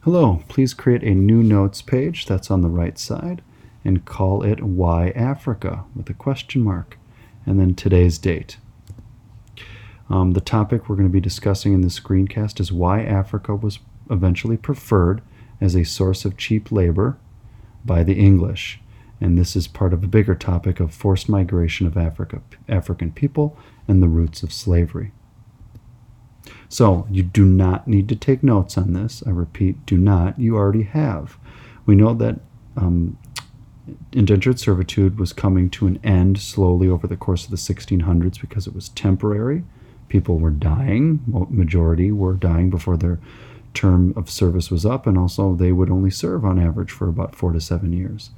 Hello, please create a new notes page that's on the right side and call it Why Africa with a question mark and then today's date. The topic we're going to be discussing in this screencast is why Africa was eventually preferred as a source of cheap labor by the English. And this is part of a bigger topic of forced migration of African people and the roots of slavery. So you do not need to take notes on this. I repeat, do not. You already have. We know that indentured servitude was coming to an end slowly over the course of the 1600s because it was temporary. People were dying. Majority were dying before their term of service was up, and also they would only serve on average for about 4 to 7 years.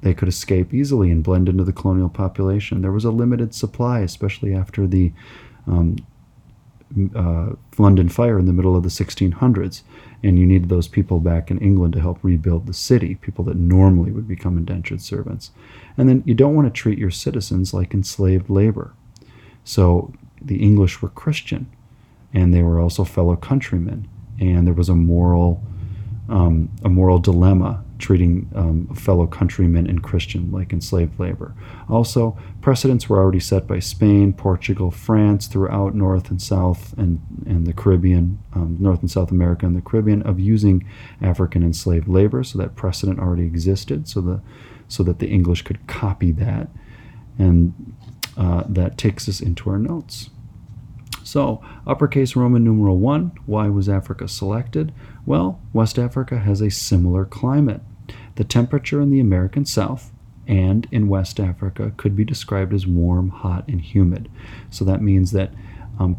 They could escape easily and blend into the colonial population. There was a limited supply, especially after the London Fire in the middle of the 1600s, and you needed those people back in England to help rebuild the city, people that normally would become indentured servants. And then you don't want to treat your citizens like enslaved labor. So the English were Christian, and they were also fellow countrymen, and there was a moral dilemma treating fellow countrymen and Christian like enslaved labor. Also, precedents were already set by Spain, Portugal, France, throughout North and South and the Caribbean, North and South America and the Caribbean, of using African enslaved labor. So that precedent already existed, so that the English could copy that, and that takes us into our notes. So, uppercase Roman numeral 1, why was Africa selected? Well, West Africa has a similar climate. The temperature in the American South and in West Africa could be described as warm, hot, and humid. So that means that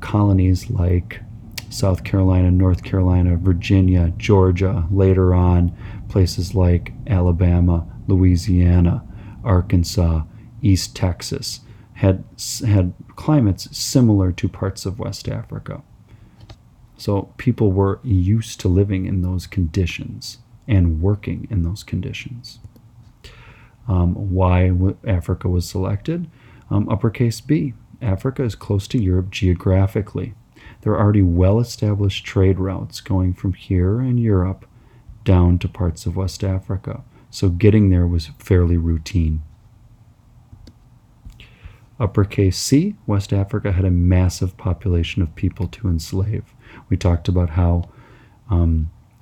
colonies like South Carolina, North Carolina, Virginia, Georgia, later on places like Alabama, Louisiana, Arkansas, East Texas, had climates similar to parts of West Africa. So people were used to living in those conditions and working in those conditions. Why Africa was selected? Uppercase B, Africa is close to Europe geographically. There are already well-established trade routes going from here in Europe down to parts of West Africa. So getting there was fairly routine. Uppercase C, West Africa had a massive population of people to enslave. We talked about how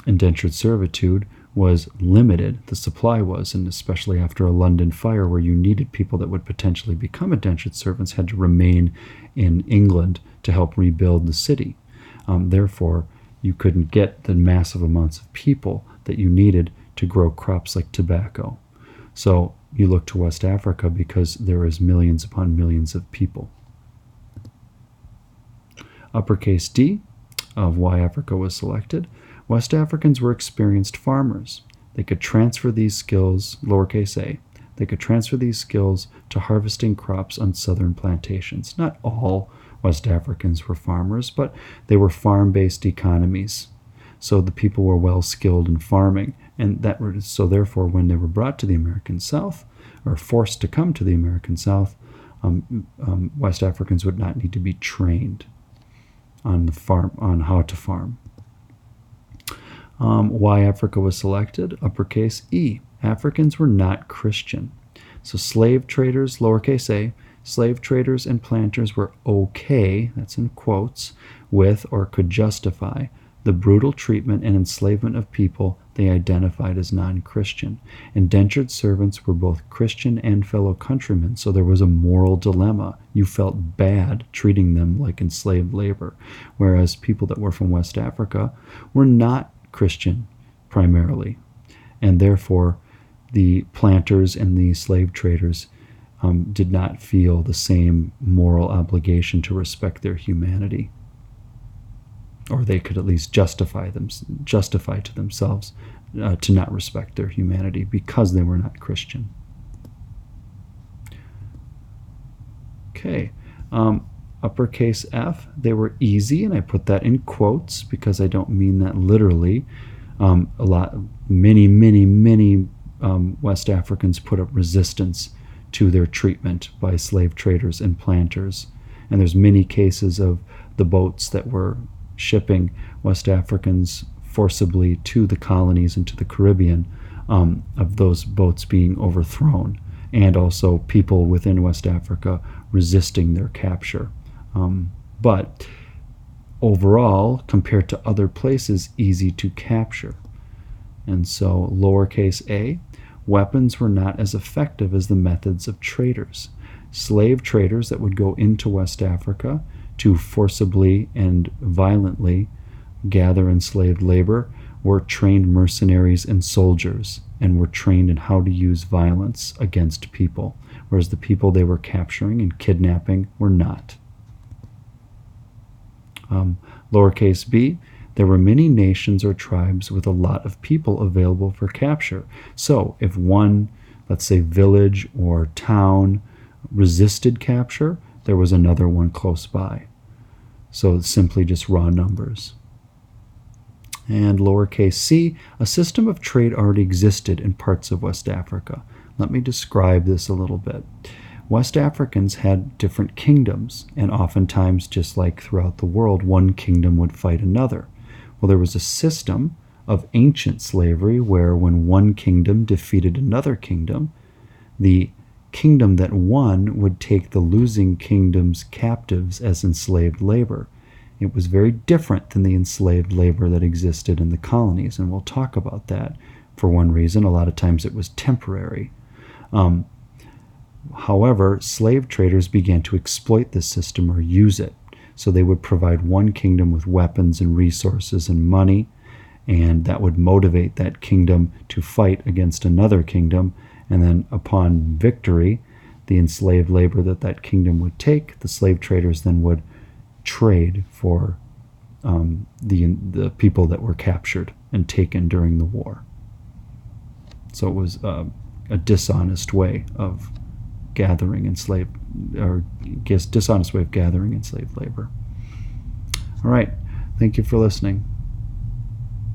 indentured servitude was limited, the supply was, and especially after a London Fire where you needed people that would potentially become indentured servants had to remain in England to help rebuild the city. Therefore, you couldn't get the massive amounts of people that you needed to grow crops like tobacco. So you look to West Africa because there is millions upon millions of people. Uppercase D of why Africa was selected. West Africans were experienced farmers. They could transfer these skills, lowercase a, they could transfer these skills to harvesting crops on southern plantations. Not all West Africans were farmers, but they were farm-based economies. So the people were well skilled in farming, and so therefore when they were brought to the American South, or forced to come to the American South, West Africans would not need to be trained on how to farm. Why Africa was selected? Uppercase E, Africans were not Christian. So slave traders, lowercase a, slave traders and planters were okay, that's in quotes, with or could justify the brutal treatment and enslavement of people they identified as non-Christian. Indentured servants were both Christian and fellow countrymen, so there was a moral dilemma. You felt bad treating them like enslaved labor, whereas people that were from West Africa were not Christian primarily, and therefore the planters and the slave traders did not feel the same moral obligation to respect their humanity. Or they could at least justify to themselves to not respect their humanity because they were not Christian. Okay, uppercase F, they were easy, and I put that in quotes because I don't mean that literally. Many West Africans put up resistance to their treatment by slave traders and planters, and there's many cases of the boats that were shipping West Africans forcibly to the colonies and to the Caribbean, of those boats being overthrown, and also people within West Africa resisting their capture. But overall, compared to other places, easy to capture. And so, lowercase a, weapons were not as effective as the methods of traders. Slave traders that would go into West Africa to forcibly and violently gather enslaved labor were trained mercenaries and soldiers, and were trained in how to use violence against people, whereas the people they were capturing and kidnapping were not. Lowercase b, there were many nations or tribes with a lot of people available for capture. So if one, let's say, village or town resisted capture, there was another one close by. So it's simply just raw numbers. And lowercase c, a system of trade already existed in parts of West Africa. Let me describe this a little bit. West Africans had different kingdoms, and oftentimes, just like throughout the world, one kingdom would fight another. Well, there was a system of ancient slavery where when one kingdom defeated another kingdom, the kingdom that won would take the losing kingdom's captives as enslaved labor. It was very different than the enslaved labor that existed in the colonies, and we'll talk about that. For one reason, a lot of times it was temporary. However, slave traders began to exploit this system or use it. So they would provide one kingdom with weapons and resources and money, and that would motivate that kingdom to fight against another kingdom. And then upon victory, the enslaved labor that kingdom would take, the slave traders then would trade for the people that were captured and taken during the war. So it was a dishonest way of gathering enslaved, or dishonest way of gathering enslaved labor. All right, thank you for listening.